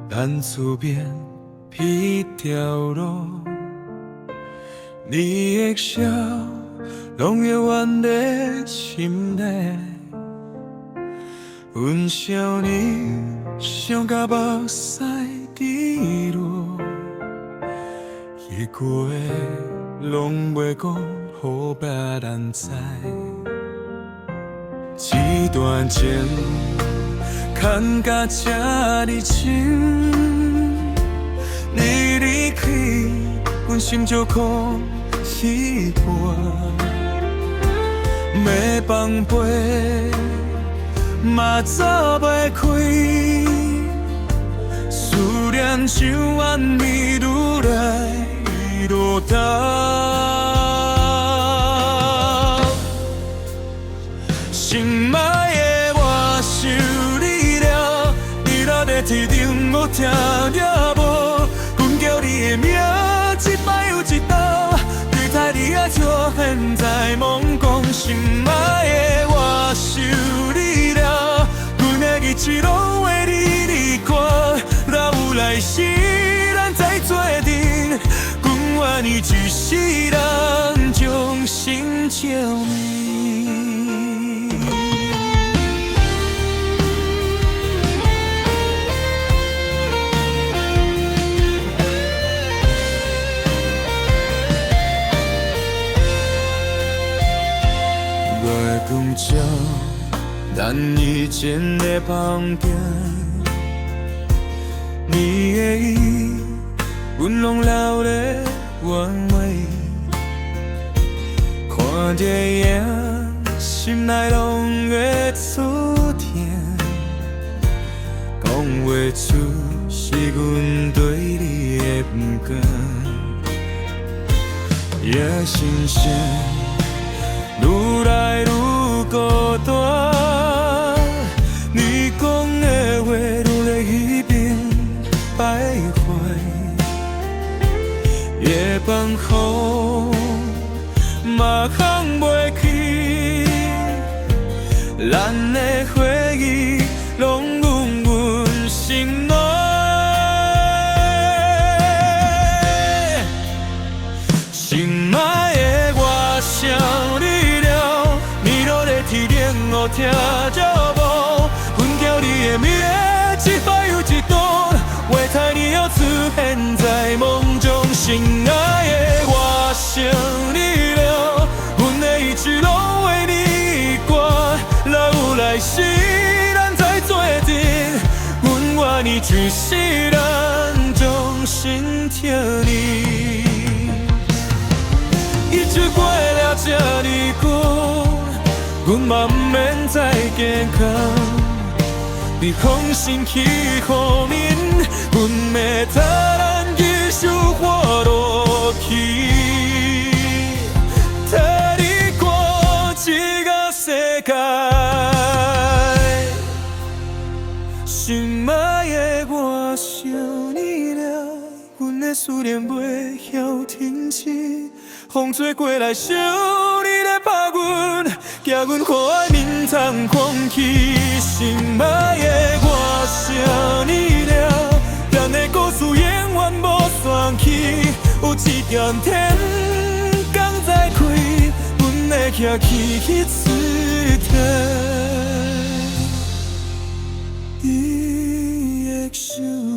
咱厝边彼条路，你的笑拢会阮在心内。阮少年伤甲目屎滴落，彼句话拢袂讲，予别人知。这段情牵到这呢深，你离开，阮心就空稀薄。要放飞，嘛走袂开，思念像暗暝愈来愈重。心爱的我想你了，你若在天顶，我听了无？阮叫你的名，一摆又一道，对待你啊，出现在梦中。心爱的我想你了，阮的日子拢为你离开。若有来世，咱再做阵，阮愿意一世人将心照面。光照咱以前的风景，你的意，阮拢留咧原位。看电影，心内拢会出疼，讲袂出是阮对你的不甘，也心声愈来愈孤单，你讲的话愈在耳边徘徊，夜放雨嘛放袂去，咱的回忆拢阮阮心内。心爱的我想你了，你若在天顶，我听着无？阮叫你的名，一摆又一道，为太你又出现在梦中。心爱的我想你了，阮的一切拢为你挂。若有来世，咱再做阵，阮愿意一世人将心疼你。日子过了这呢久，阮嘛不免再坚强。你放心去予面，阮要带咱继续活落去，带你过这个世界。心爱的我想你了，阮的思念袂晓停止。风吹过来，想你在拍阮，惊阮可爱面苍空气。心爱的我想你了，咱的故事永远无散去。有一条天光再开，阮会徛起去出头。你的手。